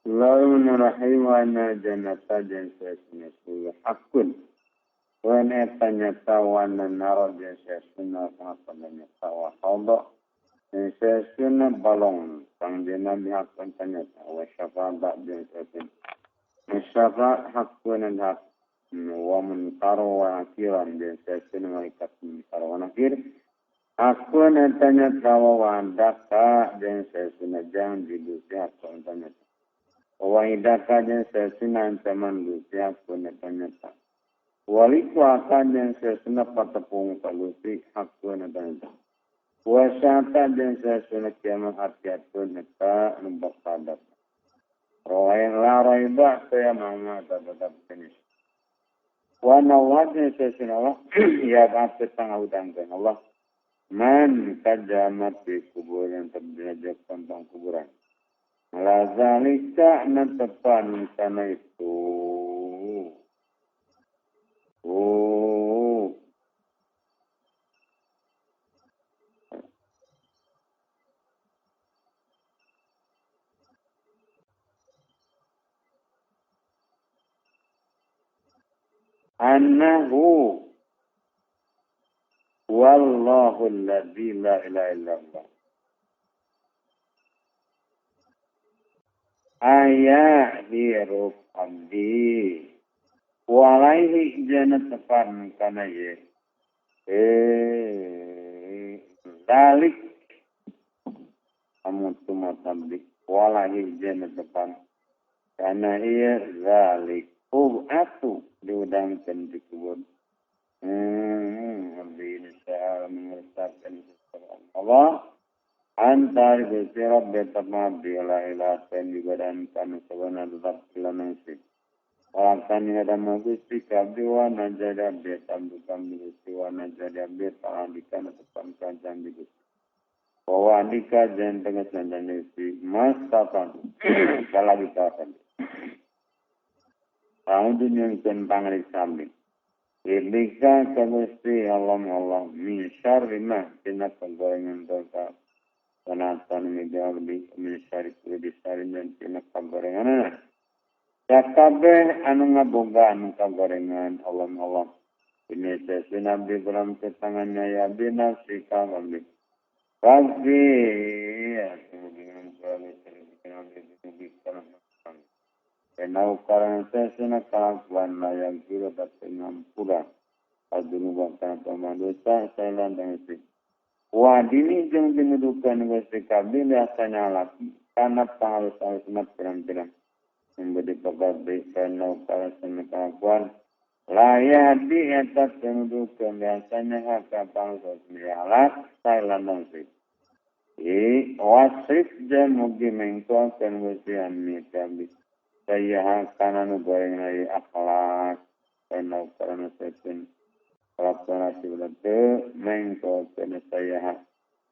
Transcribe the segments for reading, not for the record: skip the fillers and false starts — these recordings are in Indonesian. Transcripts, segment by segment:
Bismillahirrahmanirrahim. Wa anna jannata jansasuna hakun. Wa netanya tawana naro jansasuna hakun tawa hawda. Jansasuna balong. Sang jana bihakun tanya tawa syafaat jansasuna. Syafaat hakun dan hak. Wa muntaro wa akhiran jansasuna wa ikat muntaro wa akhir. Hakun netanya tawa wa andaka jansasuna jang didusi hakun tanya tawa. Wahidaka dan sesuna ancaman lusia pun ternyata. Waliku akan dan sesuna patepung kalusi hak pun ternyata. Wasata dan sesuna kiamat hatiat pun ternyata numbak padat. Rohain la roibah saya mama tetap jenis. Wanawat dan sesuna Allah ya bahasa tengah udangkan Allah. Man kajamat di kubur yang terjadi tentang kuburan. Lazalika natepan sana itu. Annahu wallahu alladzi la ilaha illallah. Ayah hiruf abdi walaihi jana tepan kana ye dalik kamu cuma tablik walaihi jana tepan kana iya dalik atu diudangkan di kubur abdi ini saya mengesahkan Allah antar Gusti Rabbi tamabdi la ilaha juga dan kami sebenarnya tetap kilanasi. Walakan ini ada Gusti kabdi wa najada abdi tamdu kami Gusti wa najada abdi ta'adika natepan kajan di Gusti. Wa adika jan tengah sanjan Gusti mas tapan salah ditapan. Tahu dunia yang pangrik sambil. Ibika ke Gusti Allah min syarrimah kena penggorengan dosa. Penatan media di komisaris besar dan kena kagorengan. Cakabe anu ngaboga anu kagorengan Allah. Ini sesi nabi dalam tangannya ya bina si kagami. Pagi ya dengan kenau karena sesi nak kelakuan yang kira tak pengampura. Adunu bangsa pemadosa saya landang isi. Wadini jeung pendudukan Gusti Kabdi biasanya laki karena pengaruh sunat pirang-pirang memberi pegawai karena ukarasan kelakuan layadi eta pendudukan biasanya hak pengaruh sunat saya landang sih wasif dan mugi mengkuakan Gusti Ami Kabdi saya hak kanan goreng lagi akhlak karena ukarasan sepen Pelaksanasi berarti mengkau kena saya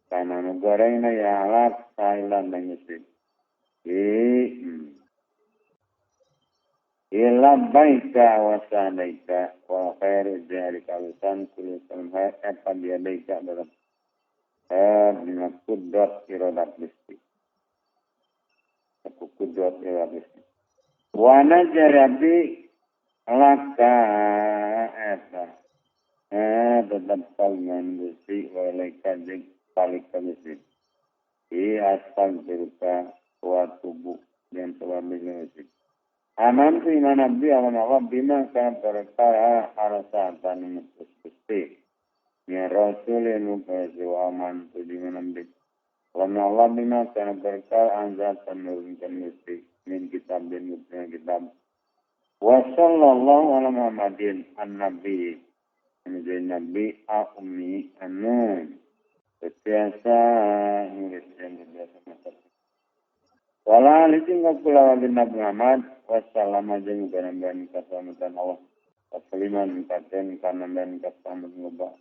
karena goreng na ya alat Thailand dan Mesir. Ila baika wa sadaika wa khairu jari kalusan tulisan hai apa dia baika dalam dengan kudrat iradat listi. Aku kudrat iradat listi. Wa najarabi laka eta. Tetap kalian Gusti oleh kajik balik ke Gusti. Asal berupa kuat tubuh dan suaminya Gusti. Aman si mana nabi aman Allah bima kan perkara arasatan Gusti. Ya Rasulin mukasi aman tu di mana nabi. Allah bima kan perkara anjatan nurunkan Gusti. Min kitab dan kitab. Wa sallallahu ala Muhammadin an-nabi. Menjadi Nabi Umi anu biasa nulis yang biasa macam. Wala alitin kula Nabi Muhammad wassalam jeung barang-barang keselamatan Allah. Wasaliman katen kana dan keselamatan loba.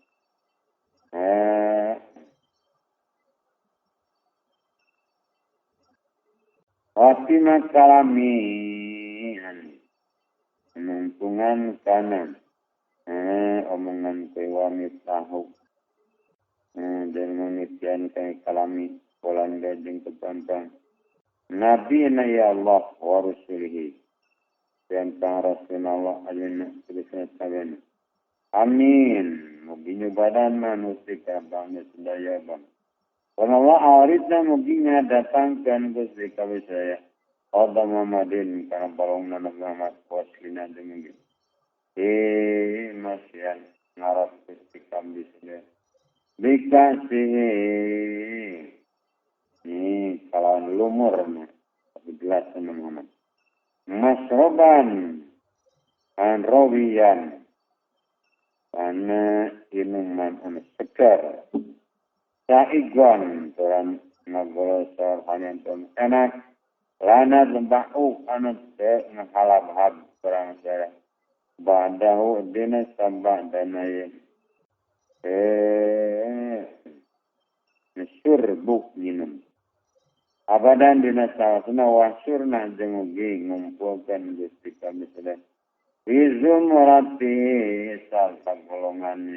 Watina kalami menuntungan kanan. Omongan kewamit tahu dan menitian kami kalami polan gajeng kepampang Nabi na ya Allah wa rasulihi. Dan kang Rasulullah alina tulisnya saben. Amin. Muginya badan manusia bangnya sedaya bang. Kalau Allah aritna muginya datangkan Gusti kami saya. Allah Muhammadin karena balong nanak Muhammad waslina demikian. Masih ngarap Gusti kami sedaya. Dikasih ini kalau lumur tapi jelas teman-teman. Masroban an rawiyan karena minuman segar. Saigon turan nagolosor hanya enak. Lana lembau anu teh ngahalab-hab perang saya. Badahu dina sabah danaya. Syurbuk minum. Abadan dina sawasna wasyurna jengugi ngumpulkan Gusti kami sedang. Izum rati sal golongan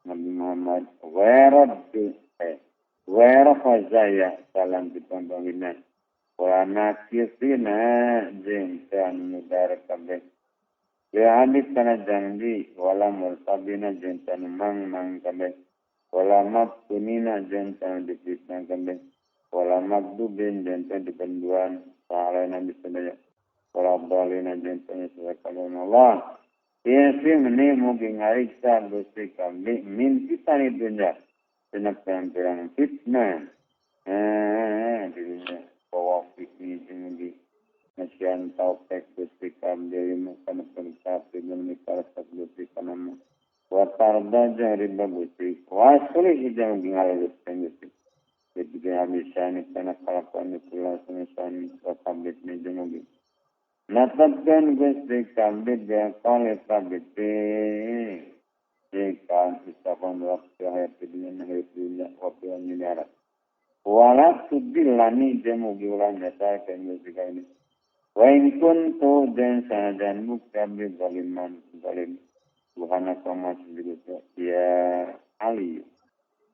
Nabi Muhammad wera fazaya salam dipandangina wa nakisina jeng tan mudar kabeh ya hadis kana jangdi wala multabina jeng tan mang kabeh wala mabtunina jeng tan dipitnah kabeh wala magdubin jeng tan dipenduan salah Nabi sedaya wala balina jeng tan sekalan Allah. Yesi meni mungkin ariksa Gusti kami min fitani dunia. Senak perang fitnah. Dirinya bawa fitni jemugi. Nasian taufik Gusti kami dari mukan perintahti dan mikal sat Gusti kami. Watarda jari bagusti. Wasuli hijau gingal Gusti. Jadi habisani karena kalakuan pula semisani wakabit ni jemugi. Natapkan Gusti kami dia kali kabiti. Jika kita waktu hayat dunia hayat dunia waktu yang nyarat. Walau tudilani jemugi ulang dasar kan Gusti kami. Wain kuntu dan sanadan muktabi zaliman zalim. Tuhan sama sendiri ya Ali.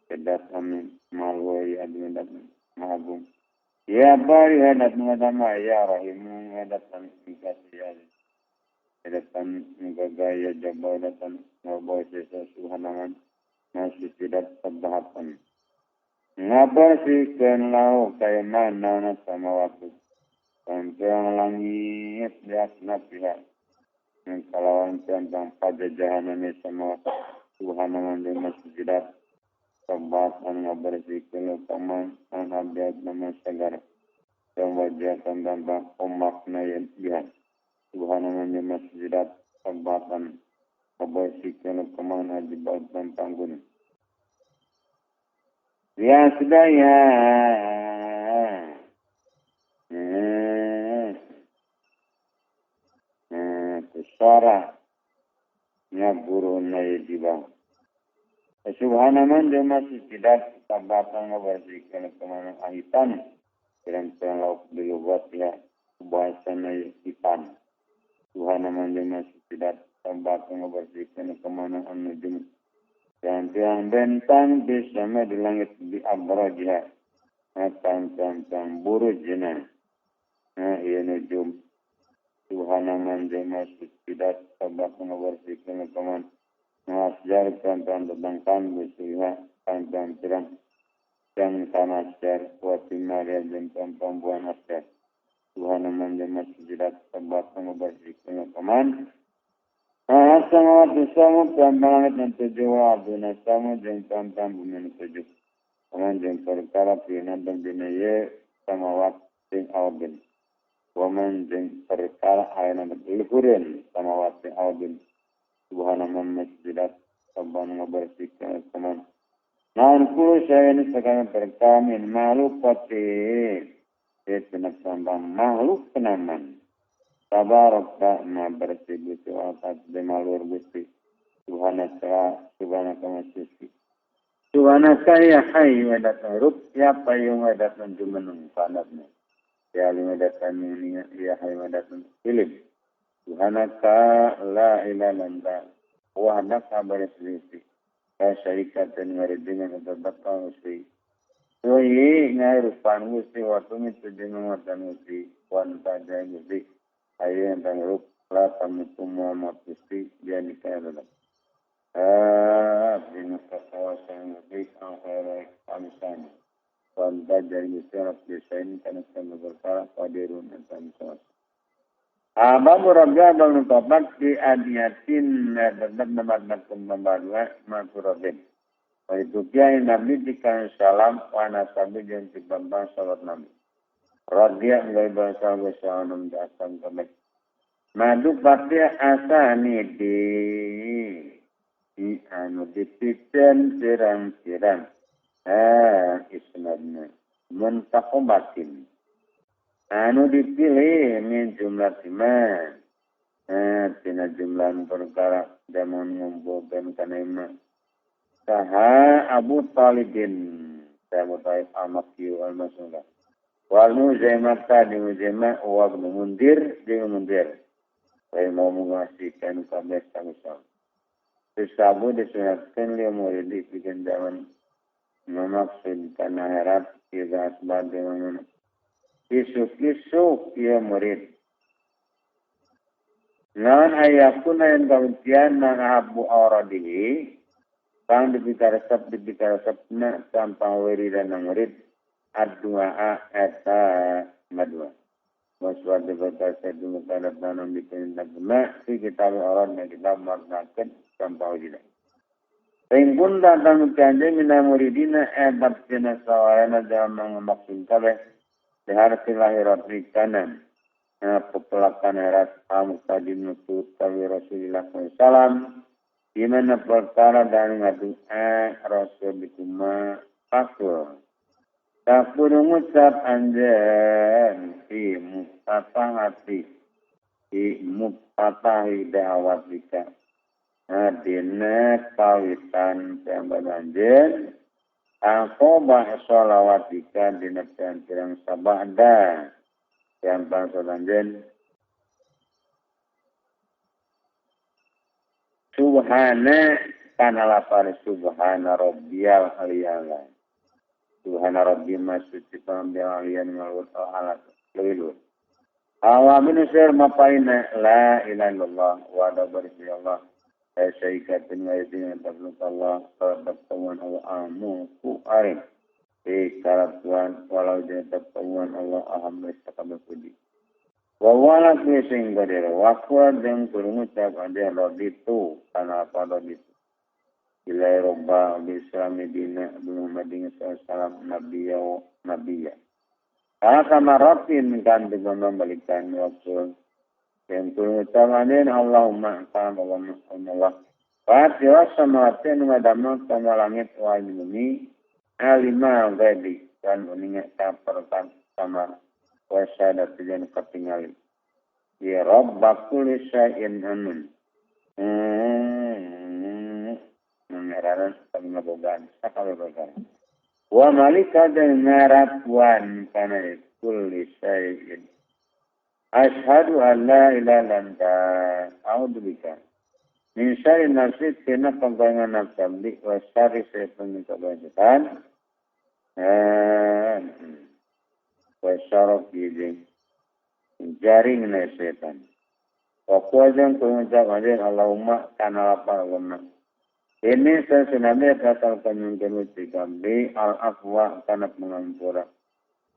Kedat kami malwai admin datang mahagung. Ya bari hadat mengadama ya rahimu hadatan kasih hadatan gagaya jabadatan ngabai sesa suhanaman masih tidak terbahatan ngabar si kenlau kaya mana sama waktu sampai langit di asna pihak kalawan tentang pajajahan ini sama waktu suhanaman di masih tidak Kebatan ngabersihkan paman anhabiat nama segara. Yang wajah tentang omakna yang lihat. Tuhan namanya masjidat kebatan ngabersihkan paman adibat dan panggun. Ya sudah ya. Suara. Nya guru naya di bawah. Subhanaman dia masih tidak tabatan ngabersihkan kemana ahitan dan lauk dilubat ya bahasanya hitan. Subhanaman dia masih tidak tabatan ngabersihkan kemana anujum dan tiang bentang bisa di langit di abrajah tang burujna ia nujum. Subhanaman dia masih tidak tabatan ngabersihkan kemana mengajarkan tentang musuhnya tentang terang yang tanah ajar watimariah dan pembuan ajar Tuhan menjadi masjidat tempat mengobarkan teman sama waktu sama langit dan tujuh abuna sama dan tentang bumi tujuh teman dan perkara pilihan dan binaya sama waktu awbin waman dan perkara ayat dan ilhurin sama waktu awbin Subhanallah masjidat sabban ngabersihkan teman. Naun kulu saya ini sekarang berkamin makhluk pati. Itu sambang makhluk penaman. Tabaraka ma bersih Gusti atas demalur Gusti. Subhanaka masjid. Subhanaka ya hayy wa datang ya qayyum wa datang jumenung panatnya. Ya lima datang ini ya hayy wa datang ilim. Subhanaka la ilaha illa wahdaka barisrisi. Ya syarikatan waridina kebebakan usri. Suyi ngairupan gusti waktu itu jenengatan gusti wanita jaya gusti ayo yang tanggup lah kami semua gusti dia nikah dulu. Bina kawasan gusti akhirnya kami sana. Wanita jaya gusti anak desa ini karena sama berkara padirun dan kami sana. Babu Rabia Abang Nutopak di Adiyatin tetap nama-nama pembaruan Maturabin. Itu kiai Nabi dikasih salam wana sabi dan dibambang salat Nabi. Rabia enggak bahasa wasallam di asam kami. Madu pasti asa ini di anu dipiten sirang-sirang. Isnadnya muntakobatin. Anu dipilih min jumlah iman. Tina jumlah perkara zaman ngumpulkan kana iman. Saha Abu Talibin. Saya Abu Talib al-Makki al-Masulah. Wal Muzaimata di Muzaimah wa Ibnu Mundir di Mundir. Saya mau mengasihkan kabeh sang-sang. Sesabu disunatkan li murid bikin zaman memaksudkan akhirat tidak asbab dengan Kisuk ya murid. Nahan ayakuna yang kauntian nanahabu auradihi. Kang dibikar resepna sampang wiridan ng murid. Ad-du'a eta madwa. Maswad dibakar sedung kadat nanam bikin nagma. Si kitab aurad na kitab maknakan sampang wiridan. Ringkun datang mutianjay mina muridina ebat kina sawayana dalam mengemaksud kabeh. Diharap lahirat di kanan. Pepelakan herat Al-Muqtadim Nutut Tawi Rasulullah SAW. Di mana perkara dan ngadua Rasul bikuma pakul. Takut mengucap anjan. Di muktatah hati. Di muktatah da'awat bika. Dina kawitan yang anjan. Aku bahas sholawatikan di negara yang sabada yang bangsa lanjut. Subhana kana lapar subhana rabbiyal aliyala. Subhana rabbi masuci pambil aliyan ngalur alat lewilur. Awamin usir mapaina la ilaha illallah wa ada bersih Allah. Syai'ikatin wa yadina tabluk Allah terdakwaan Allah amuku arin. Karatuan walau jenis terdakwaan Allah alhamdulillah sakabah puji. Wawalat wising badira wakwa dan kurungucap ada roditu karena apa roditu. Ilai robba bislami dina Muhammadin sallallahu nabiyya. Kama ratin kan dengan membalikan waktu. Yang terutamain Allahumma kan Allah. Fatiha samawatin wa damna sama langit wa bumi alima ghaibi dan uninga kaperkan sama wasyadat dan ketinggali. Ya Rabb kulli syai'in amin. Mengeraran pengabogan sakala bogan. Wa malika dan ngaratuan kana kulli syai'in. Ashhadu an la ilaha illa anta a'udzubika min syarri nafsi kena penggangan nafsi wa syarri syaitan kebanyakan wa syarri jaring na syaitan wa kuazan pengucap adil Allahumma kana lapar guna ini sesunami kasal penyungkin uci kambi al-afwa kana pengampura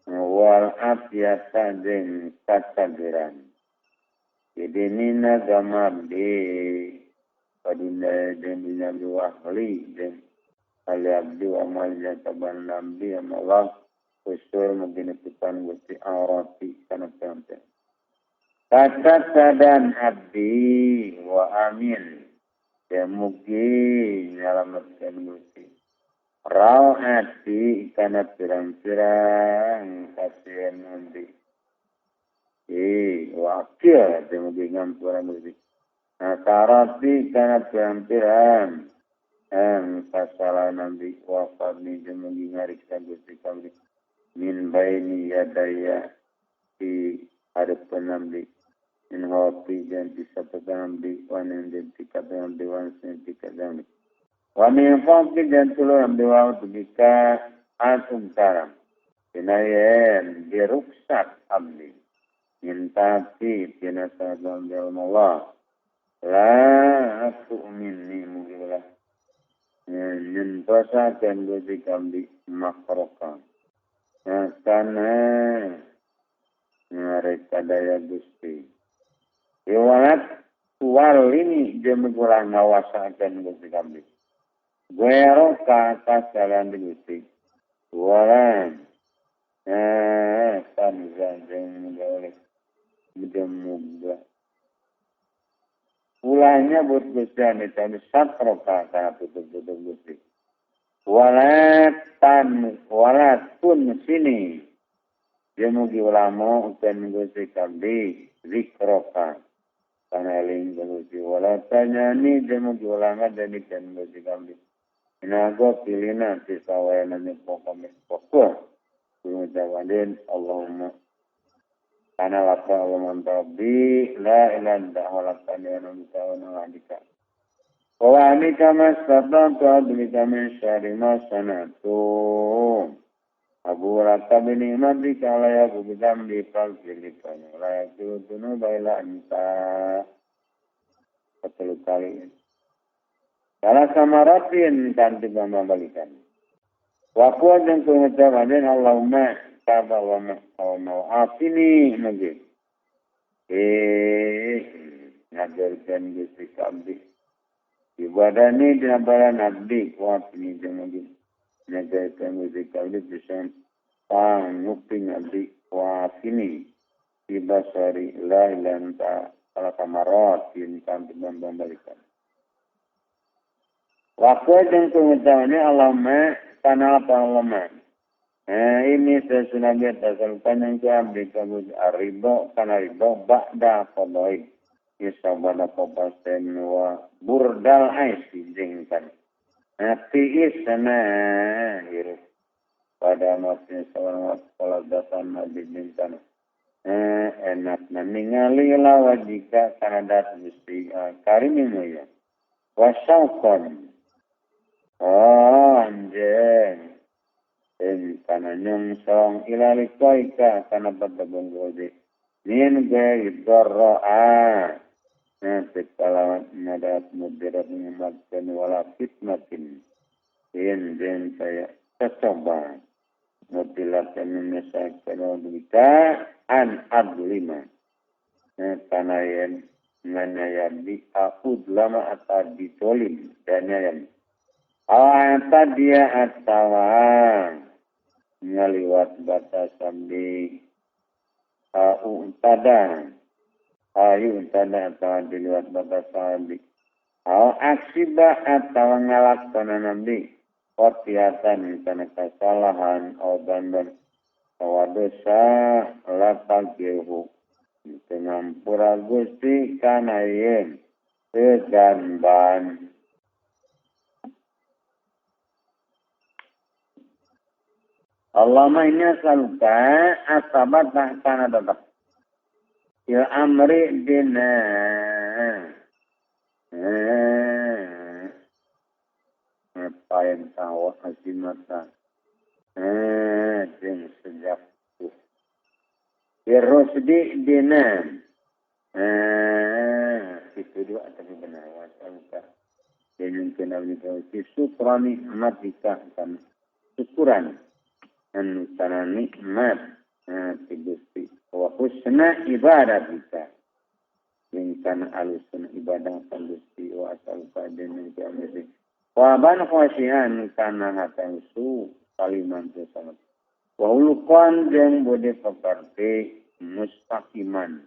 wal afiyata jeng kasagiran. Jadi nina gamar di padina jeng binabi wahli jeng ali abdi wa malja taban nabi Allah kusur mungkin ikutan gusti aurati kana pempe. Kasadan abdi wa amin. Ya mungkin nyalamatkan gusti. Rawati kana pirang-pirang kasihan nanti. Wakil dengan suara musik. Nasarati kana pirang-pirang kasalahan nanti wafat ni jemugi ngariksa gusti kami. Min baini yadaya di hadapan nanti. Min hati dan disatukan nanti wanen dan tikatan nanti wanen tikatan nanti. Wa min fawqi dan tulur ambiwa tubika atum taram. Pinayen diruksak abdi. Mintati pinasadam Allah. La tu'minni mugilah. Nyentosakan gusti kami makroka. Karena mereka daya gusti. Iwalat wal ini dia mengulang ngawasakan gusti kami. Guero ke atas jalan gusti. Walan. Tanzan yang mengalir. Mudah-mudah. Ulahnya buat gusti ini tapi satroka karena tutup-tutup gusti. Walat pun sini. Dia mugi ulama utan gusti kami zikroka. Karena eling gusti walatanya ni dia mugi ulama dan ikan gusti kami. Inago pilih nanti sawaya nanti pokok. Mengucapkan Allahumma karena lapa Allahumma tabi la ilan da'walatan ya namita wa na'adika wa anika mastatatu adlika min syari masanatu abu raka bini'matika layaku bidambi falkilikanya layaku tunubailah anta ketelu kali salah samaratin cantik membalikan wakwa dan pengucapan Allahumma kata wa afini mungkin. Ngajarkan gusti abdi. Ibadah ni dinabaran abdi wa afini mungkin. Ngajarkan gusti abdi bisa panguping abdi wa afini. Ibasari la ilanta ala kamarat intan membalikan. Waktu yang pengucapannya Allahumma kana apa Allahumma. Ini sesuatu tersalkan yang diambil kabut arido karena rido ba'da qadai isabada qapasten wa burdal ais dijengkan tiis sana hirup pada masnya seorang sekolah datang dijengkan enak ningali lawajika karena dat mesti karimimu ya wasyauqan anjeng karena nyongsong ilalikoika karena bertabung gode. Min gaya dorro'a. Nanti kalau nadat mudirat menyematkan wala fitnatin. Dan saya tercoba. Mudilatkan menyesaikan kita an adlima. Karena yang menayam di akud lama atau ditolim. Dan yang dia atawang. Ngaliwat batasan di untada atau diliwat batasan di aksibah atau ngalaksana nabi kotiatan karena kesalahan dan dosa latakirhu dengan pura gusti kana yen seganban Allahumma ini asaluka asabat kana dadak. Il amri dina. Apa yang tahu asimata. Jeng sejak tu. Irrusdi dina. Itu dua tapi benar. Asaluka. Dengan kenal itu. Syukrani matika kan. Syukuran. Karena nikmat Gusti wa husna ibadah kita yang karena alusna ibadah kan Gusti wa asal kaden yang kami wa ban khasihan karena hatan su kalimat sama wa ulukan yang boleh pekerti mustaqiman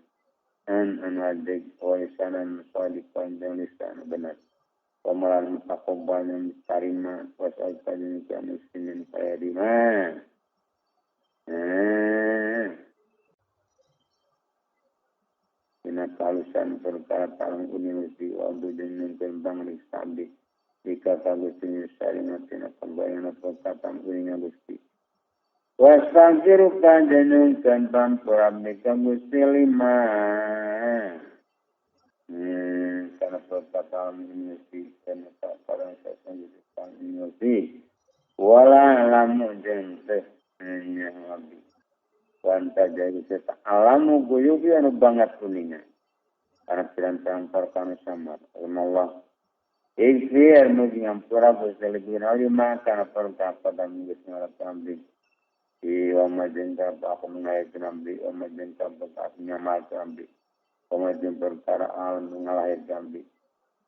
an anadik wa isanan sadiqan dan lisan benar pemalan takobban yang tarima wa asal kaden yang kami saya di mana Kalusan perkara talang universiti waktu dengan tentang riksabdi jika kalusan syariat tina pembayaran perkataan uninga gusti wasangkirukan dengan tentang perabdika gusti lima karena perkataan universiti karena perkataan universiti wala alamu jeung teh nya abdi wanta jadi kita alamu guyubi anu banget kuningan karena pirang-pirang perkara samar Allah ikhir mugi ngampura bosel guna lima kana perkara pada minggu ngarat ambi i wa majenta aku mengaitkan ambi wa majenta berkasnya macam ambi wa majenta perkara alam mengalahirkan ambi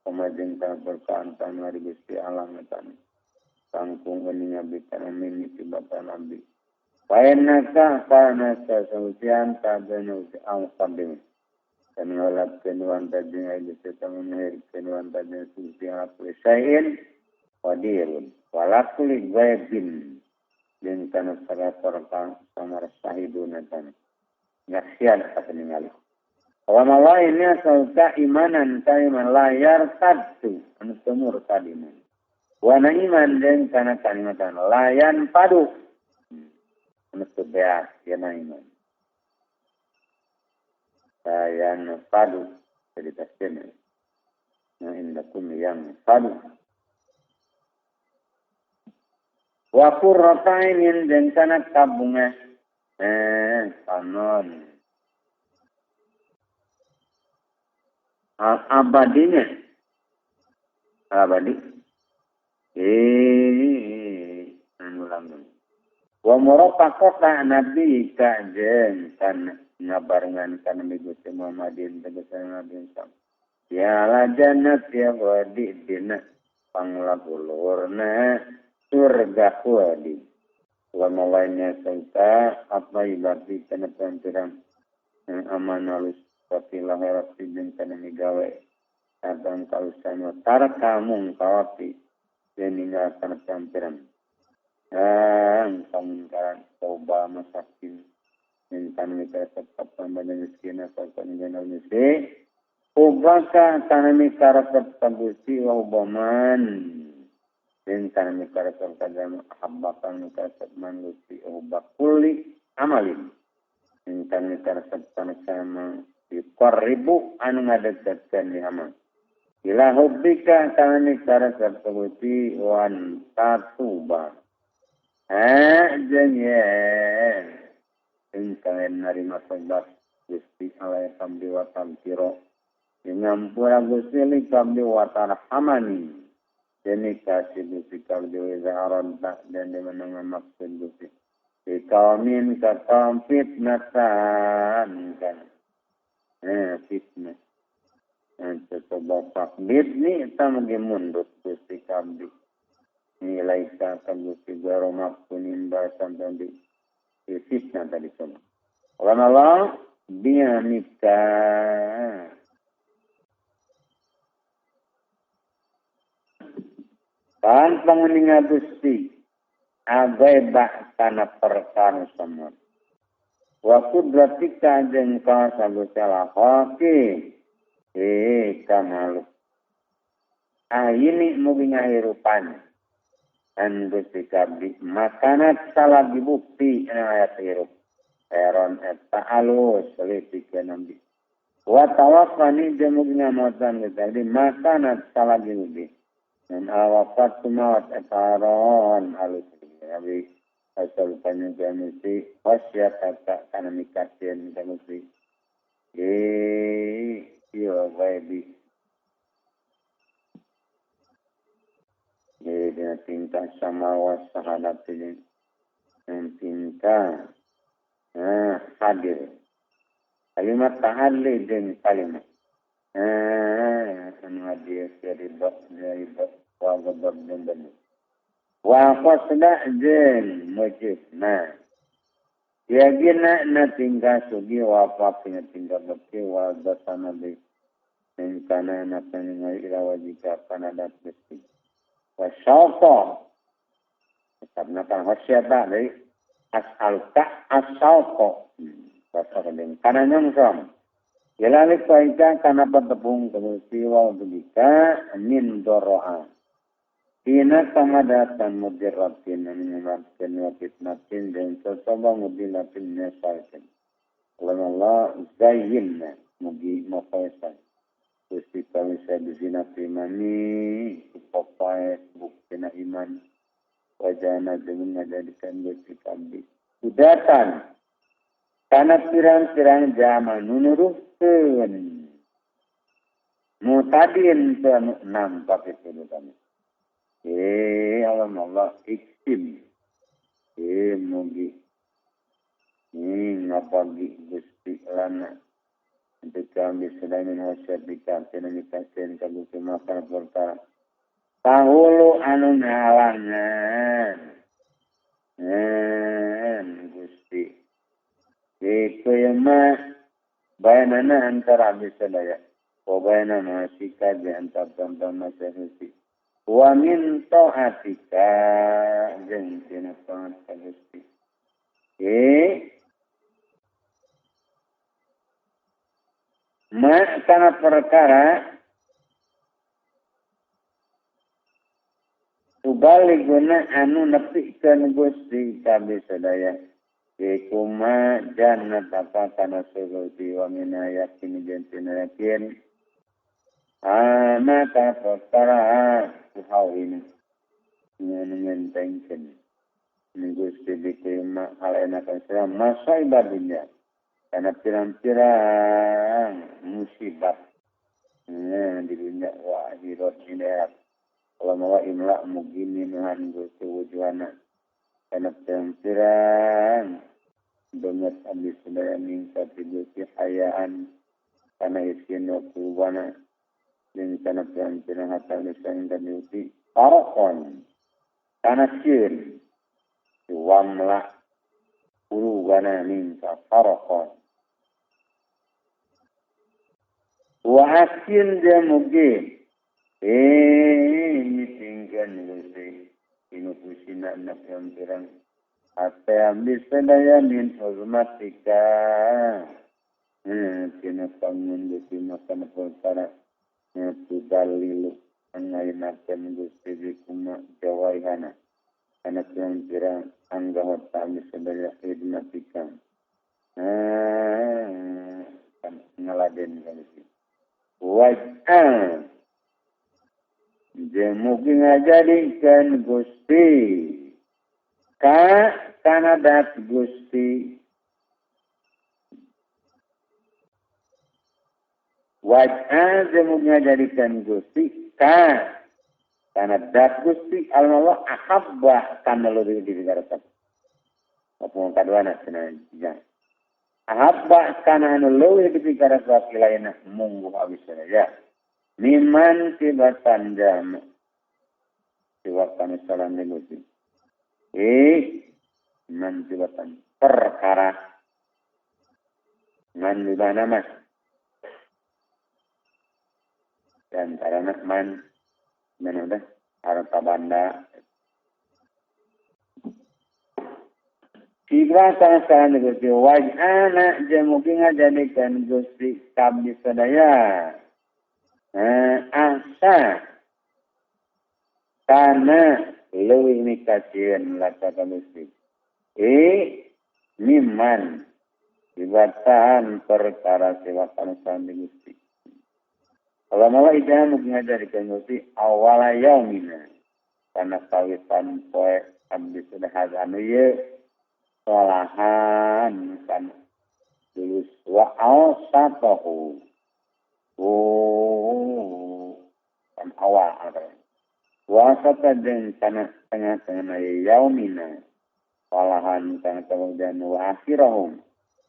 wa majenta perkara tanah di Gusti alam tan sangkung ini ambi kana mini tibatan ambi paenaka panaka sausian tadana ang sabing dan ngalap kenuan tajeng aja kita menghir kenuan tajeng suci aku sain wadirun walakuli gaibin dan tanah perkara samar sahidun tan nyaksian kata ningali awama lainnya sauka imanan kaiman layar satu anu temur tadiman wana iman dan kana kalimatan layan padu anu beas yana iman layan padu jadi tasnya nah indakum yang padu wa qurratain dan kana kabunga panon abadinya abadi anu langgeng wa murafaqata nabi ka jeung kana ngabarengan kana Gusti Muhammadin tegasan Nabi sam ya la jannat ya wadi dina panglapulurna surga wadi wa mawainya sangka apa ibadi kana pantirang aman alus tapi lahirat sidin kana migawe adang kalusana tarkamung kawati deninga kana pantirang pangkaran coba masakin intan mika tetap pembangunan miskin atau peninggalan misi ubaka tanami karakter tabusi wa ubaman intan mika karakter kajam habbakan mika manusi ubakuli amalin intan mika karakter sama diqarribu anu ngadekatkan di amal ila hubbika tanami karakter tabusi wan tatuba jenyen ingkang narima sobat Gusti Allah kamdi watam tiro ngampura Gusti li kamdi watar hamani deni kasih Gusti kamdi wizaron tak dan dimenang maksud Gusti ikaumin katam fitnatan kan fitnah coba takbir ni kita mungkin mundur Gusti kamdi nilai kata Gusti garomak punimba sampai di fitnah tadi semua. Karena Allah dia nikah. Kan penguninga Gusti agai bah kana perkara semua. Wa kudratika jeung kasa Gusti Allah haki. Kamalu. Ini mugi ngahirupan. Dan Gusti kabdi makanat salah dibukti ayat hirup eron eta alus selipikeun ambi wa tawaffani jemugna mautan kabdi makanat salah dibukti dan awafat sumawat eta eron alus kabdi asal panjang kemisi wasiat kata kana mikasieun kemisi iyo gaibi dia tingkah sama wasahadat ini yang tingkah hadir kalimat tahadli dan kalimat hadir dari bab wa gabar dan benar wa qasda jen mujib ya gina na tingkah sugi wa papina tingkah bakti wa dasana bi kana na paningay irawajika panadat besti wasyauqa karena kan wasyata dari as'aluka asyauqa wasakadeng karena nyongsong jelalik paika karena petepung kemusiwa ubudika min doro'a ina kamadatan mudirratin menyebabkan wakitnatin dan sesoba mudilatin nesaitin Allah zayyinna mugi mafaisan Gusti kami saya bizina primani upapai bukti na iman wajana dengan menjadikan Gusti kami udatan karena pirang-pirang zaman nunuruhkeun mutadin teu nampak itu kami Allah iksim mugi ngapagi Gusti lana untuk kami sedang wasiat dikasih dikasihin kami makan perkara tahulu anu ngalangan Gusti itu yang mah bayanana antara abdi sadaya bayana masika di antara tonton masyarakat wa min ta'atika jeung tina taat ka Gusti kana perkara Subaliguna anu nepikeun Gusti kabeh sadaya. Ikuma jannat apa kana surga wa min ayatin jantina yakin. Maka perkara hal ini ngentengkeun. Gusti diterima alena kan masa ibadahnya. Karena pirang-pirang musibah. Di dunia wa akhirat ini kalau mau imla mugini dengan Gusti wujuhana karena pirang banget abis sedaya mingkat Gusti hayaan karena isin waktu wana dan karena pirang-pirang hatal lisan dan Gusti parakon karena sir wamla ulu wana mingkat parakon wa asin dia mugin ini tinggal Gusti inupusina anak yang pirang apa yang bisa daya min hormatika tina pangun Gusti makan perkara itu dalilu angainakan Gusti dikuma jawaihana anak yang pirang anggah kami sedaya khidmatika ngaladen Gusti wajah dia mungkin ngajadikan Gusti karena dat Gusti wajah dia mungkin ngajadikan Gusti karena dat Gusti Allah ahabba karena lebih digarap apa kedua nak senang ahabba karena lebih digarap lainnya munggu habis saja Miman tibatan jam tiwatan salam negosi. Man tibatan perkara. Man di mana mas? Dan karena man mana dah harta banda. Tiwatan salam negosi. Wajana jamuking jadikan Gusti kabdi sadaya. Asa karena lebih nikasian laka Gusti. Miman ibatan perkara sewakan sandi Gusti. Kalau malah ijana mungkin ngajarikan Gusti awala yaumina karena kawitan poe abdi sudah hadanu ye solahan kan tulus wa awsatahu kan awal ada. Wasata dengan tengah-tengah yaumina. Walahan kana kemudian wa akhirahum.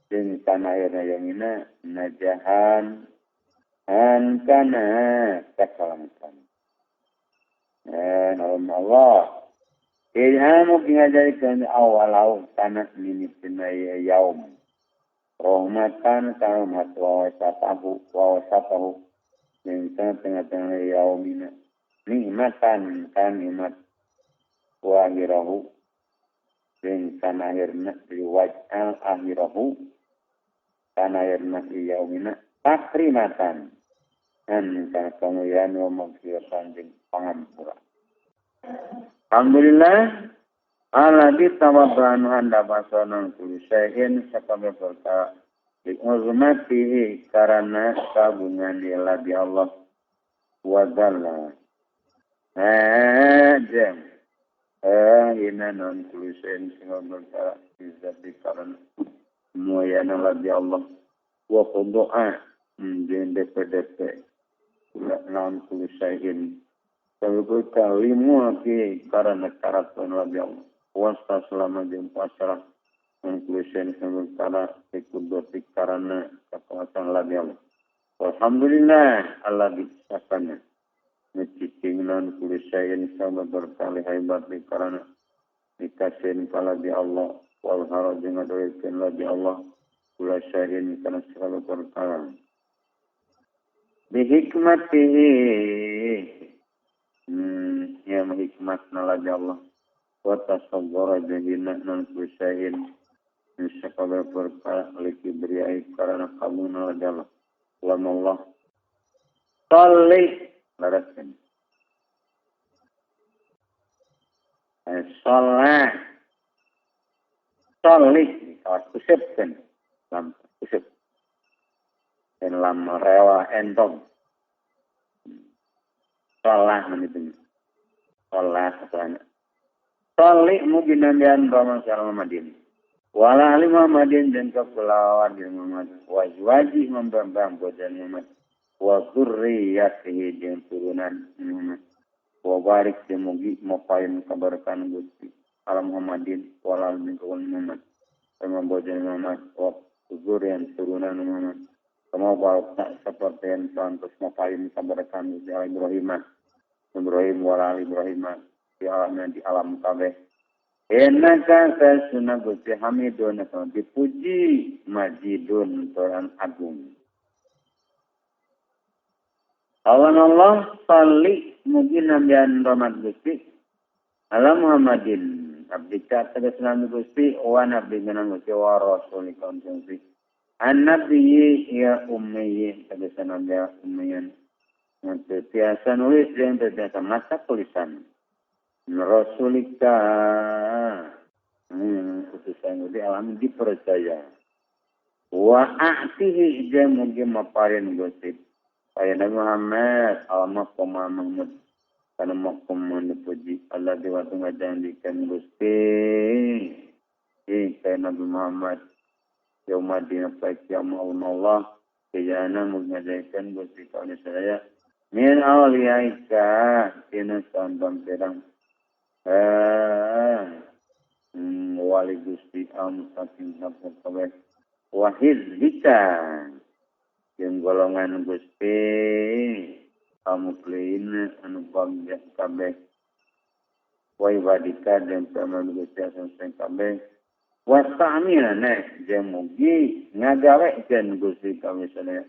Dengan akhirnya yaumina najahan kana keselamatan. Allah. Ilhamu mengajarikan awalau kana minitina yaum. Rahmatan kalimat wa wasatahu minta tengah-tengah yaumina nikmatan kalimat wa akhirahu dan akhirna riwajal akhirahu kan akhirna yaumina takrimatan dan kemuliaan wa maghfiratan dan pangampura Alhamdulillah Alladzi tawabbanu anda basanan kulisain sakabeh perkara diuzmatihi karena kagungan dia di Allah wa dzalla. Jam Ina non kulisin singa berkara izzat dikaran muayana lagi Allah wa khudu'a din DPDP non kulisin sebab kalimu ki karena karatun lagi Allah wasta selama jam pasrah non kulisin singa berkara ikut karena kekuatan lagi Allah alhamdulillah Allah disahkannya Mencicing non kulisain sama berkali hebat karena dikasihin kala di Allah wal haraj ngadoikeun la di Allah kulisain kana segala perkara bi hikmatihi ya hikmatna la di Allah wa tasabbara jahina non kulisain segala perkara liki beriai karena kamu la di Allah Allah salih laraskan. Salah. Salih. Kalau kusipkan. Lam kusip. Dan lam rewa entong. Salah menitnya. Salah katanya. Salih mungkin nandian Rama Syarah Muhammadin. Wala ali Muhammadin dan kepulauan di Muhammad. Wajib membambang bojan Muhammad. Wa dzurriyyatihi jeung turunan Muhammad wa barik semugi mapain kabarkan Gusti alam Muhammadin wala min Muhammad sama bojan Muhammad wa dzurriyyat turunan Muhammad sama barak seperti yang santos mapain kabarkan Gusti Ibrahim wala Ibrahim di alam kabeh enaka kasuna Gusti Hamidun dipuji majidun Tuhan agung Allah salli mungkin nambian rahmat Gusti ala Muhammadin abdi kata kesenangan Gusti wa nabi dengan Gusti wa rasul konjungsi an-nabiyyi ya ummi kesenangan dia ummiyan untuk tiasa nulis yang terbiasa masa tulisan rasulika khususnya di alam dipercaya wa a'tihi dia mungkin maparin Gusti Ayat Muhammad, alamak Muhammad, karena makum dipuji Allah diwatu ngajanjikan Gusti. Kayak Nabi Muhammad, Yaumadina Fakyam Allah, kejana mengajarkan Gusti kawan saya. Min awliyaika, kina sambang terang. Wali Gusti saking sabda kabeh. Wahizbika. Yang golongan Gusti kamu klein anu bagja kabeh wa ibadika dan paman Gusti asal kabeh wa ta'mina jeung mugi ngagawekeun Gusti kami sadaya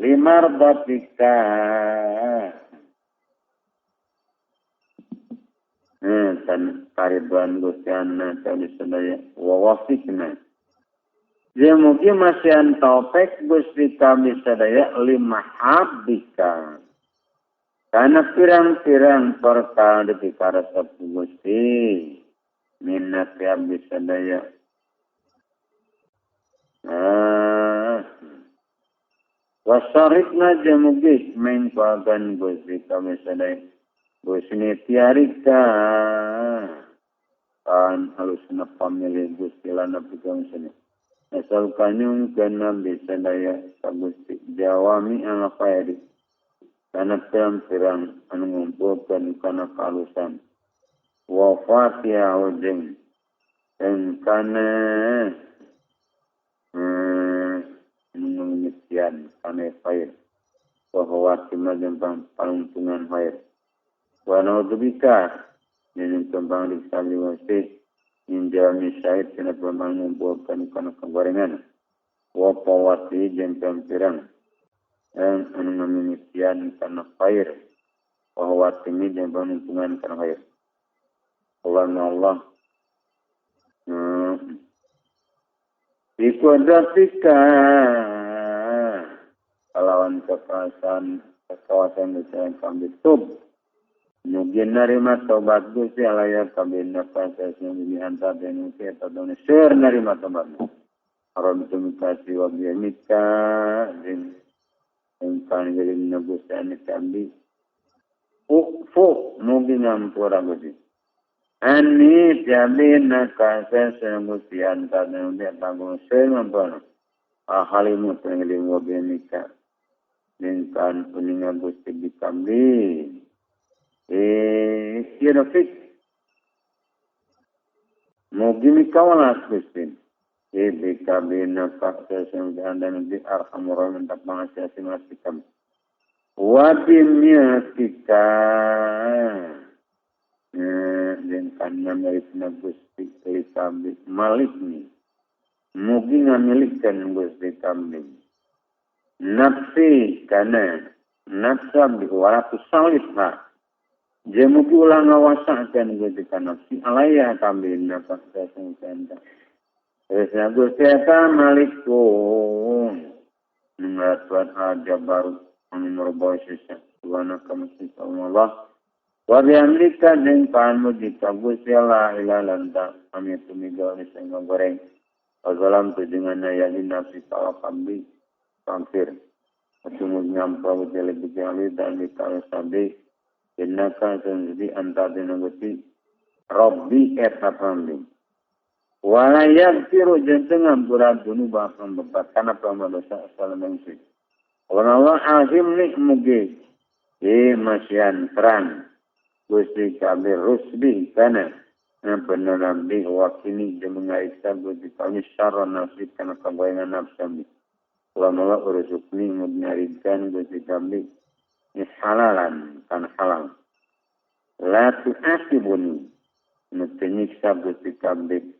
limardatika tan karidwan Gusti anna kami sadaya wa wafiqna Jemugi masih taufik Gusti kami sadaya lima habika. Karena pirang-pirang perkara di karasa Gusti minat abdi sadaya. Wasarikna jemugi mengkuagan Gusti kami sadaya. Gusti tiarika kan halusna pamilih Gusti lana kami sadaya. Asal kanyung kena bisa daya kagusti jawami ala khairi karena pirang-pirang anu ngumpulkan kana kalusan wa fatiha ujeng dan kana mengunyitian kana khair bahwa timah jempang palungtungan khair wa naudubika dan kembang diksali wasi Injami syahid kena mengumpulkan kana kegorengan. Wapawati jengkang pirang. Yang anu meminisian kana khair. Wahwati ini jengkang mengumpulkan kana khair. Allah. Ikuadatika. Kalawan kekawasan misalnya kami tub. Mungkin narima tobat Gusti alaya kabinna pasas yang dihantar dan usia atau ser narima tobat. Aram tumikasi wa biyanika din engkan jadi Gusti ani kambi. Fu mungkin ngampura Gusti. Ani jabina kasa Gusti anta dan dia tanggung sengampana. Halimu tenglimu benika. Lingkan kuninga Gusti dikambi. Kirafik. Mugimi kawalas Gusti. Bikabina kasa dan di arhamura mentak mengasihasi masikam. Wabimiatika. Dan karena miliknya Gusti kambing malik ni mugi ngamilikan Gusti kambing nafsi kana nafsa biwaratu salihha je mugi ulang ngawasakan Gusti nafsi alaya kambing nafsa sengkenda esna Gusti ta malikun ngatuan aja baru nomor bosisa tuana kamsi Allah Wabiamrika dan kamu dikabus ya la ilalanta kami tumigaw ni sehingga goreng. Wasalam tu dengan ayat nafsi tawa kambing kampir. Atumud nyampah wajah lebih jali dan dikala sabi. Innaka sendiri anta dinagoti Rabbi eta kambing. Walayak tiru jenteng ampuran dunu bahkan bebat karena pamadosa salamengsi. Allah azim ni mugi. Masyian terang. Gusti kami rusbi kana benar nabi wakini jemengaisa Gusti kami syarra nafsi kana kabayangan nafsi wamala urusukni mengarikan Gusti kami ini halalan kan halal la tu'asibuni nutenyiksa Gusti kami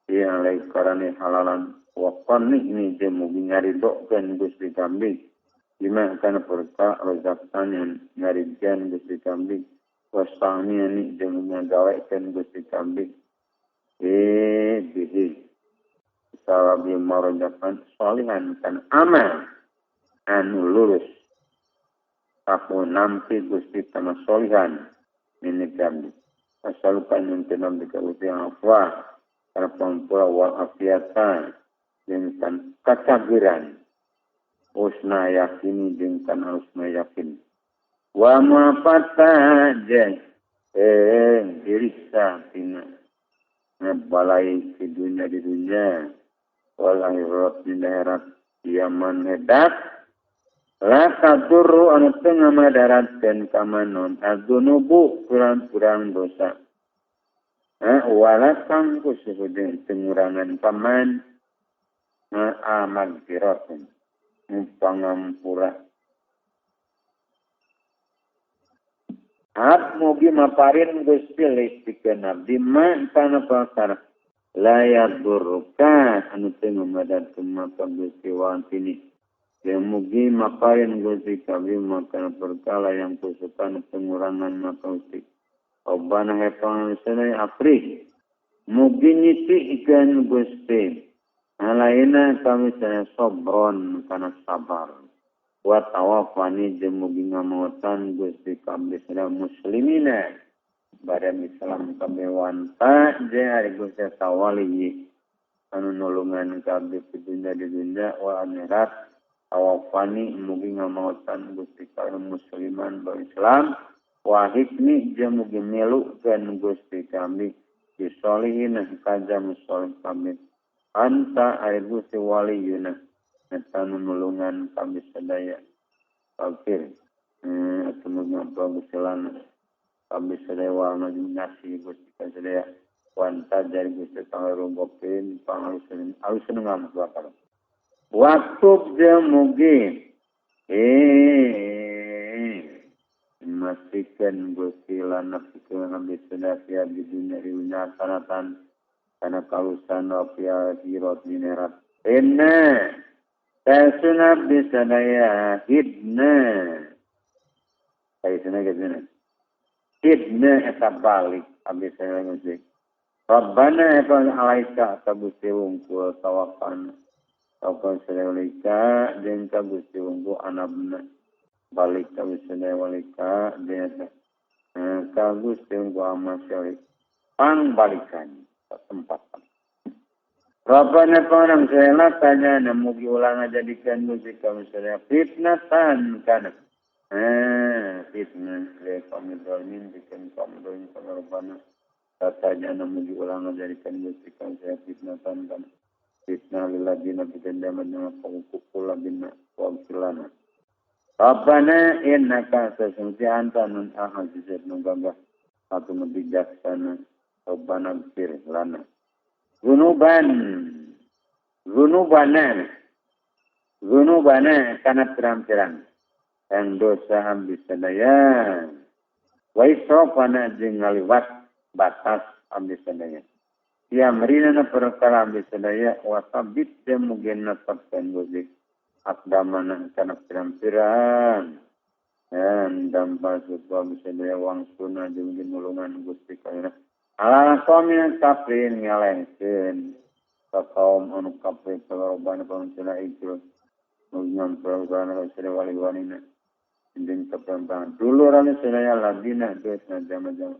yang lain karena halalan wakani ini jemugi ngaridokkan Gusti kami lima kana perka rozaktan yang ngarikan Gusti kami Wastani ini dengan gawaikan Gusti kambing. Bihi. Sawabi marojakan solihan kan amal. Anu lurus. Aku nampi Gusti sama solihan. Ini kambing. Asalukan yang tenam di Gusti afwa. Karena pempulau wal afiatan. Dengan kekagiran. Usna yakini dengan usna yakin. Wa ma fataja diriksa tina balai di dunia wal akhirat di akhirat yaman hedat la tadurru anu tengah madaratkeun ka manon adunubu kurang-kurang dosa wala kang kusuhudin pengurangan paman amal firatun pangampura mugi maparin Gusti listikeun abdi man kana perkara layar durka anu teu ngamadatkeun maka Gusti wantini yang mugi maparin Gusti kabeh maka perkara yang kusukan pengurangan maka Gusti obana hepang senai apri mugi nyitikeun Gusti alaina kami saya sobron kana sabar wa tawafani jemugi ngamotan Gusti kambis muslimina badan Islam kabewanta je ari Gusti tawali anu nulungan kabeh di dunia wa akhirat tawafani mugi ngamotan Gusti kambis musliman ba Islam wa hikmi jemugi melukeun Gusti kambis disolihin kaja muslim kambis anta ari Gusti waliyuna Netan nulungan kami sedaya fakir atau mengambil selana kami sedaya warna nasi Gusti sedaya wanta dari Gusti tanggal rumbokin pangalusan alusan ngambil apa waktu dia mungkin memastikan Gusti lana fikir ngambil sedaya di dunia sanatan karena kalusan wafia hirot minerat Tasuna bisa daya hidna. Tasuna gimana? Hidna eta balik abis saya musik. Rabbana eta alaika kabusti wungku tawakan. Tawakan sedewalika dan kabusti wungku anabna. Balik kabusti sedewalika dan kabusti wungku amasyalik. Pang balikan tempat. Rabbana panang saya tanya namugi ulang jadikan musik kami saya fitnatan kana. Fitnah le kami dolmin bikin kami dolmin sama Rabbana. Katanya namun diulang jadikan gustikan saya fitnatan kan fitnah lilladina bidanda menengah pengkukul labina wabsilana. Rabbana innaka sesungguhnya anta nun ahazizat nunggagah atau bijaksana. Rabbana gfir lana. Zunubana karena terang-terang. Yang dosa ambis sadaya. Wa israfana jeung ngaliwat batas ambis sadaya. Ya merina perkara ambis sadaya wa sabit jeung mugen netepkeun gozik akdamana kana pirang-pirang. Dan dampak supaya ambis sadaya wangsuna jeung nulungan Gusti kana. Ala qaumin kafirin ngalengkeun ka kaum anu kafir kalobana pangcela itu. Nungan perkara sira wali-walina. Indin keperempuan. Dulu rame senaya ladina dosa jama-jama.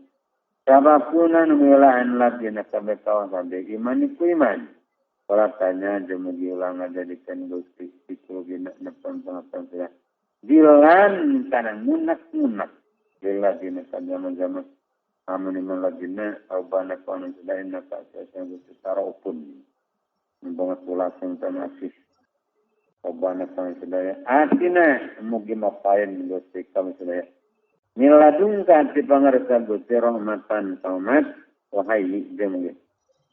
Sabapuna numilaan ladina sampai kawan sampai iman iku iman. Kalau tanya jemugi ulang jadikan gusti itu gina depan pengapan saya. Dilan karena munak-munak. Diladina jama-jama. Amin iman ladina. Aubana kawan sudah enak. Saya gusti tara upun. Membangat pulasang tanasih. Obana kami sedaya. Artinya mugi mapain Gusti kami sedaya. Miladungka ti pangarsa Gusti rahmatan taumat wahai jeung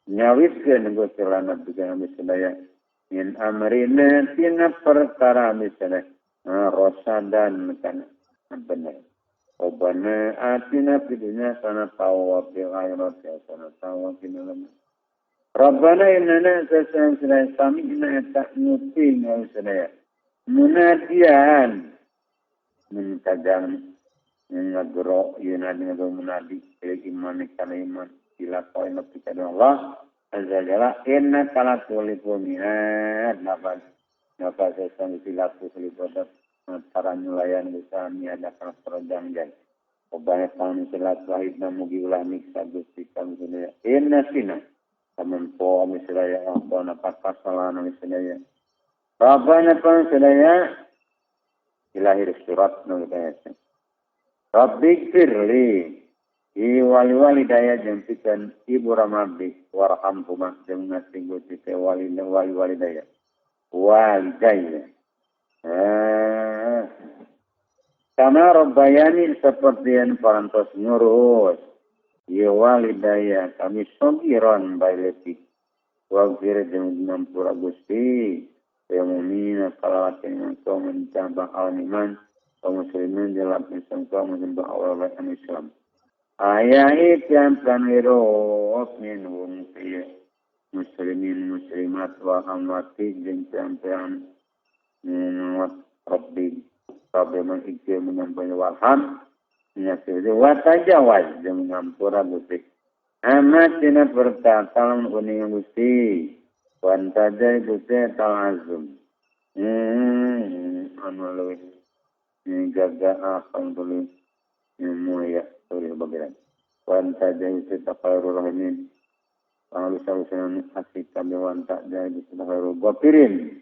nyawiskeun Gusti lana kami sedaya. Min amrina tina perkara kami sedaya. Rosadan kana benar. Obana artinya pidunya sana tawa bil akhirat sana tawa kinalam. Rabbana innana sesungguhnya kami ina tak ngutin maksudnya munadian mencadang ngagro yunadi ngagro munadi iman kana iman ila qaina kepada Allah azza jalla inna kala tulipu mi'ad nafas sesungguhnya silatu selipodat antara nyulayan bisa ada kana perjang jan obane kami silat wahid namugi ulah miksa Gusti kami dunia inna sina Kamempo misalnya apa nak kesalahan misalnya. Rabbana pun misalnya ilahir surat nolnya. Rabbi firli wali daya jempikan ibu ramadi warhamhuma dengan tinggu tite wali daya. Walidaya. Karena Rabbayani seperti yang parantos ngurus. Ya walidaya kami sogiron baileti wagfir jeung ngampura Gusti ya mukmina kalawat yang kau mencabang al-iman kaum muslimin dalam sangka menyembah Allah dan Islam ayat yang planiro minhum fi muslimin muslimat wa amwati jeung sampean Rabbi man ikir menyampaikan walham nyakiri watajawaz dengan ngampura Gusti. Amat tina perkataan kuning Gusti. Wantajai Gusti talazum. Anu leuwih jaga akang tulis mulia tulis bagian. Wantajai Gusti taqarrur rahimin. Panglusan asik kami wantajai Gusti taqarrur ghafirin.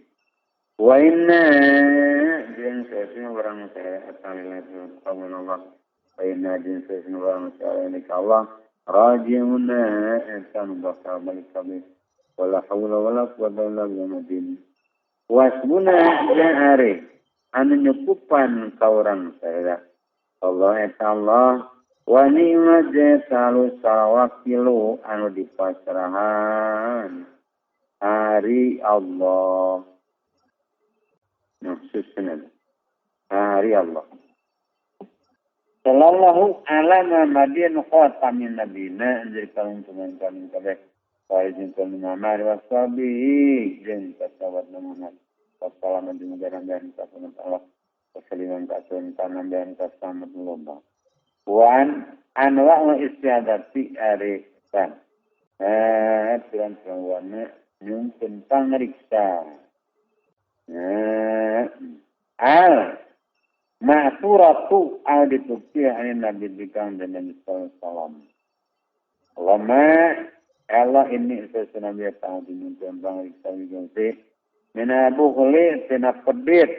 Wa inna jeung sesuna orang saya atalillah Allah. Baina jinsa senwa masyarakat ini Allah rajiuna insan bakal balik kami wala hawla wala quwwata illa billah wasbuna ja'ari anu nyukupan ka urang saya Allah eta Allah wa ni'ma jasalu sawakilu anu dipasrahan hari Allah maksudnya hari Allah Sallallahu ala Muhammadin khatamin nabiyina anjir kalung teman kami kabeh wajib kami Muhammad wasabi jeung kasawat Muhammad wassalamu alaikum warahmatullahi wabarakatuh wassalamu alaikum warahmatullahi wabarakatuh wan anwa istiadati arisan tuan-tuan nyung tentang riksa Ma'suratu al-ditubti anin Nabi Dikang dan Nabi Sallallahu Allahumma Allah ini sesuatu Nabi Ta'ala diminta bang Riksa Wigongsi Mina bukhli tina pedit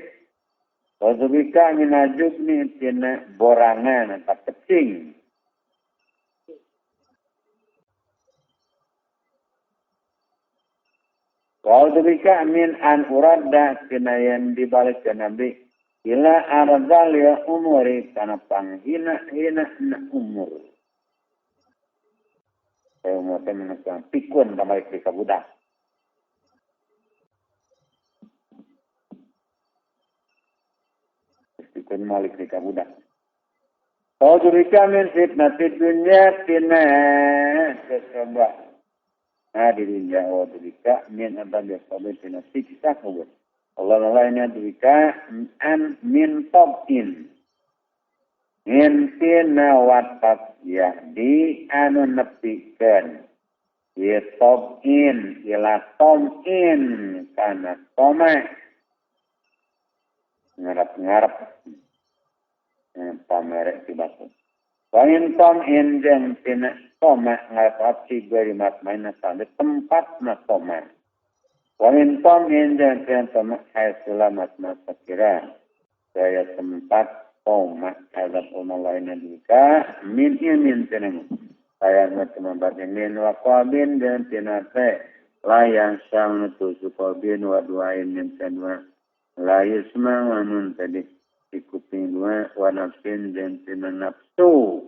Wazubika mina jubni tina borangan atau kecing Wa'udzubika min an urada kinayan dibalik ke Nabi ila ardal ya umuri kana panghina-hina na umur. Saya umur teh menang pikun balik di budak. Pikun balik di budak. Wa'udzubika min fitnatid dunya tina kesabah. Hadirin ya wa'udzubika min adzabil qabr tina siksa kubur. Allah lainnya dibika min tabin. Min tina watak yahdi anu nepikeun. Ya tabin ila tabin kana toma. Ngarap-ngarap. Pamerek tibaku. Wain tabin jeung tina toma ngarap si garimat maina sande tempat na toma. Wamin tom indan dan toma hai selamat masa kira. Saya tempat toma hadap umma lainnya dika min ilmin tenemu. Saya tempat min wa qabin dan tinate layang sang nutusu qabin wa duain min tanwa la yusma wa nun tadi ikupin dua wa nafsin dan tina nafsu.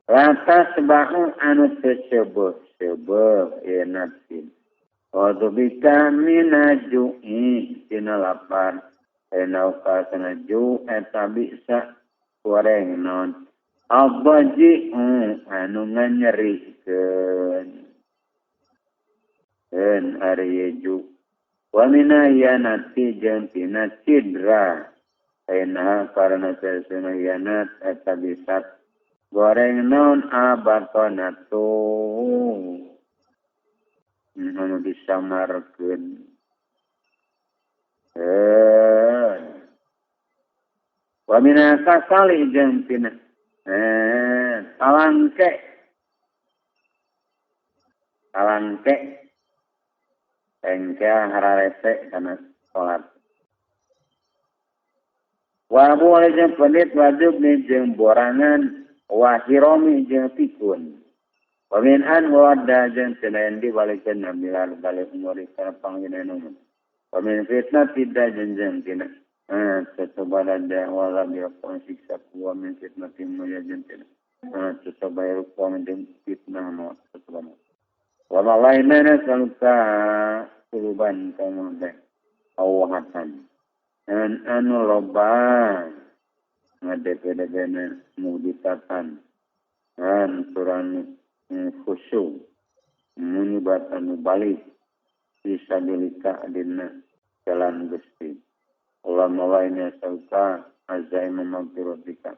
Lantas sebahu anu tersebut ya nafsin. Wa'udzubika minaju'i tina lapar. Enauka sana ju eta bisa goreng non. Abaji anu nganyerikeun. En ari ju. Wa minayanati jeung tina cidra. Ena karena sesuna yanat eta bisa goreng non abatonatu. Anu disamarkeun. Wa mina kasali jeung tina talangke engke hararese kana salat. Wa boleh jeung penit wajib ni jeung borangan wa hirami jeung pikun. Wamin an wada jeung selain dibalikkan namilar balik umur kana panggeunan umum. Wamin fitnah tidak jenjang tina. Sesubalada wala bi siksa wa min fitnah timaya jentina. Sesubalada wa min fitnah no sesubalada. Wa malaina saluka kuluban kamude awhatan. An anu loba ngade-dene muditatan. An surani khusyuk munibatan balik fisabilika adina jalan Gusti ulama lainnya sauka azai memagfirotika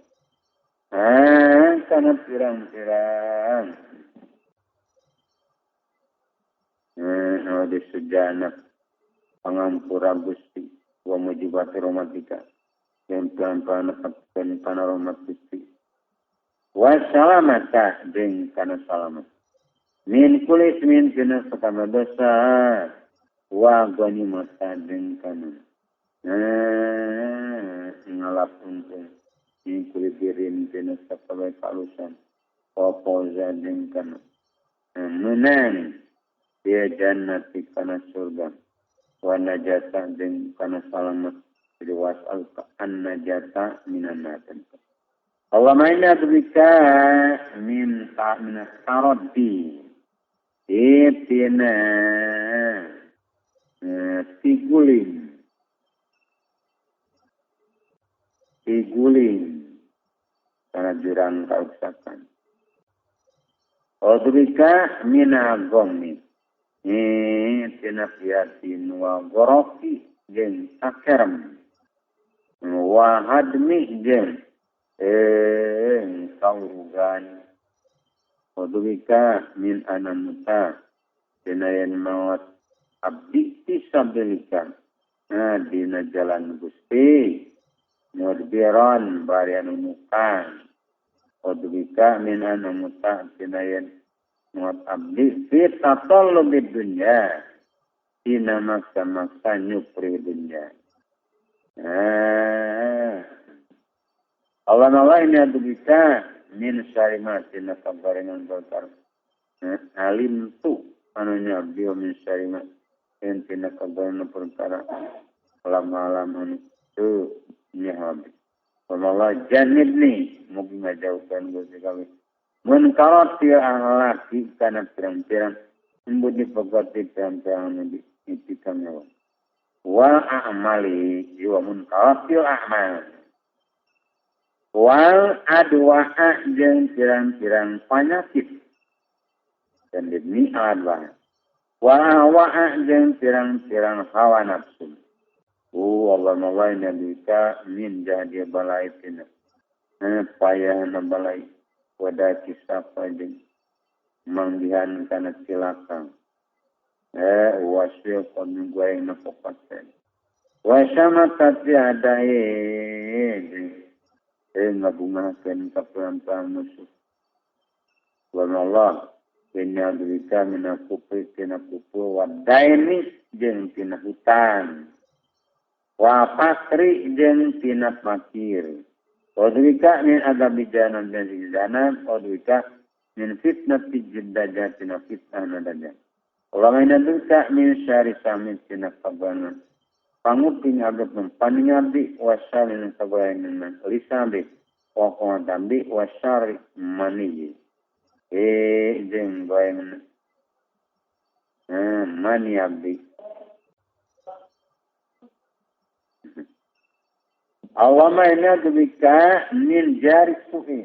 kana pirang-pirang di sejana pangampura Gusti wa mujibati rahmatika yang pelan-pelan nepatkan kana rahmat Gusti wassalamata jeung kana salamat min kulis min kana sakana dosa wa ghanimata jeung kana ngalapun min kulis dirin kana sakana kalusan opoza jeung kana menang dia jannati kana surga wa najata jeung kana salamat jadi wasal an najata minan nar. Allahumma inna bika min taraddi itina tiguling karena jurang kausakan. Allahumma min agami itina fiatin wa gorofi jeung akeram wa hadmi jeung kaurugan. Wadubika min anamuta dinayan mawat abdi tisabilika dina jalan Gusti mudbiran barian umukan. Wadubika min anamuta dinayan mawat abdi fitatalubid dunya dina maksa-maksa nyupri dunya. Allah ini adu bisa min syarimatin kabarengan bakar alim tu anunya bio min syarimat tina kabarna perkara lama-lama itu nyahabi. Allah janibni mungkin ngajaukan gue sekali. Mengkhawatir laki karena pirang-pirang membudi pegati pirang-pirang nabi itu kami. Wal a'mali jiwa mengkhawatir amal. Wal adwa'a jeung pirang-pirang penyakit. Dan demi adwa. Wal hawa'a jeung pirang-pirang hawa nafsu. Allah mawai nabika min jadi balai tina. Payah na balai. Wada kisah pajeng. Manggihan kana silakang. Wasyil kami gue yang napokaten. Wasyama tati adai. Ngabungakan kapelan-pelan musuh. Wallah. Kena dibika minakupri kena kupu. Wadaini jeng tina hutan. Wa fakri jeung tina fakir. Odwika min agabijanan dan zizanan. Odwika min fitnati jiddaja tina fitnah nadaja. Ulama inadulka min syari samin tina kabanan. Panguping agak mempaningabdi wasyalin kabayanan lisabi. Wakomadambi wasyari maniyi. Jeung bayangan. Maniabdi. Awama ina dubika min jari suhi.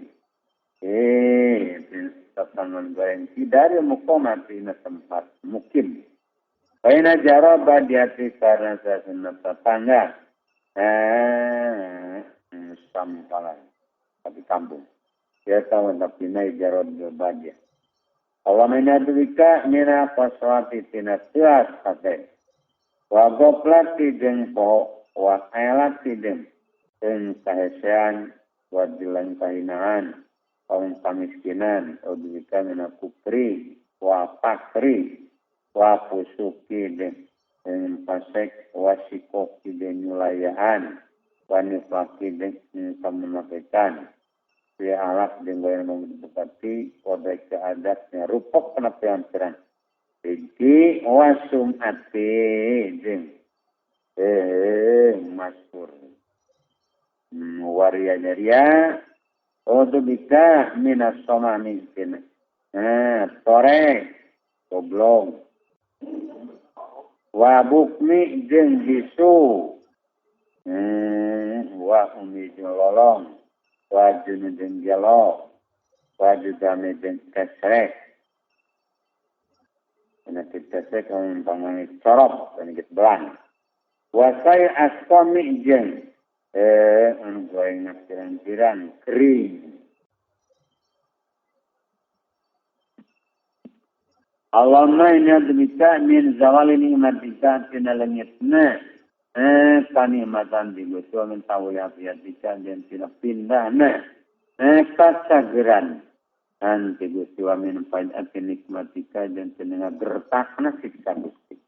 Tatangan goreng. Dari mukomati na tempat mukim. Kaina jaraba diati karena saya senang tetangga. Sampalan. Tapi kampung. Dia tahu tapi naik jarod berbadia. Awama ina dubika mina paswati tina tuas kate. Wagoplati jeng po. Wa ailati jeng. Dan kahesean, wadilan kahinaan, kaum kamiskinan, odwika mina kupri, wa pakri, wa pusuki, dan pasek, wa sikoki, dan nyulayaan, wa nifaki, dan kemunafikan. Dia alak, dan goyang mengedukati, wadai keadatnya, rupok penapian-piran. Jadi, wa sum'ati, dan masyur. Waria ria odo bisa minas soma mungkin tore goblong wabukmi jeung bisu wa umi jeung lolong wa jeung gelo wa judame jeung kesrek ana kesrek kan pangangi corop dan git belang wa sai asqami jeung goreng pirang-pirang kering. Allahumma inna dubika min zawali ni'matika tina langitna. Kanikmatan di gusto min tawliyatika dan tina pindahna. Kasageran. Nanti gusto min fai'ati nikmatika dan tina gertakna siksa gusti.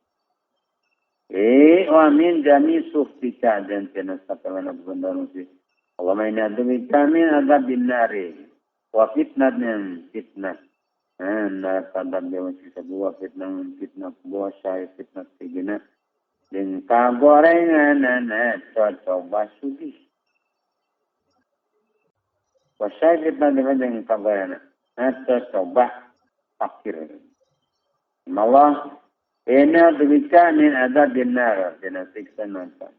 Wa min jami suftika dan tina sakalana benda si. Allahumma inna dubika min adabin nari. Wa fitnatnya fitnah. Na kadang dia masih sebuah fitnah buah syai fitnah tigina. Dan kagorengan cocok basugi. Wa syai fitnah dengan kagorengan. Cocok fakir. Allah ina dubika min adabin nar dina siksa neraka.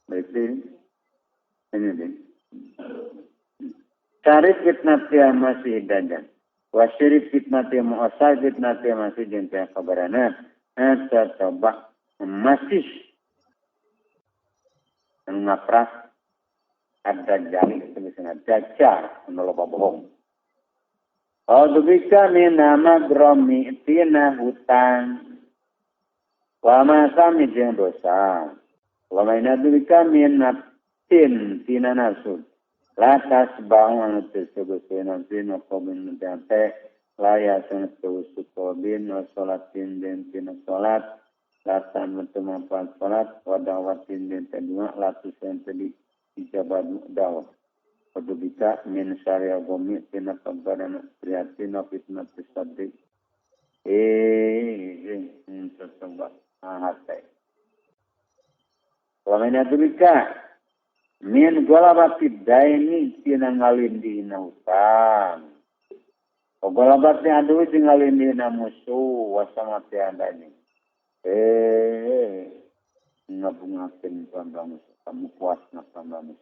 Baiklah. Ini dia. Syarif fitnatnya masih dadan. Wa syarif fitnatnya mu'asal fitnatnya masih jentia kabarana. Coba masih ngapras ada jali itu misalnya dajjal menolong bohong. Audubika min nama gromi tina hutang. Wa masami jeung dosa. Wa maina dubika min nafsin tina nasud. Latas bangun tersebut nanti nokomin nanti layasan tersebut kobin solatin dan tina solat. Latan mentempat solat wadawatin dan kedua latusan tadi ijabat dawah. Kodubika min syariah gomi tina kabaran prihatina fitnah tisaddi Coba hati. Wamena dulika min golabati daini tina ngalindi na utang. O golabati adu tina ngalindi na musuh wasamati adani. Ngabungakin pambamus kamu puas na pambamus.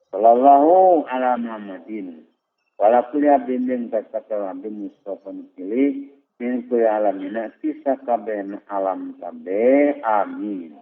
Sallallahu ala Muhammadin. Walaupun ya bimbing kata Nabi Mustafa pilih min kulli alamina sisa kabeh alam kabeh amin.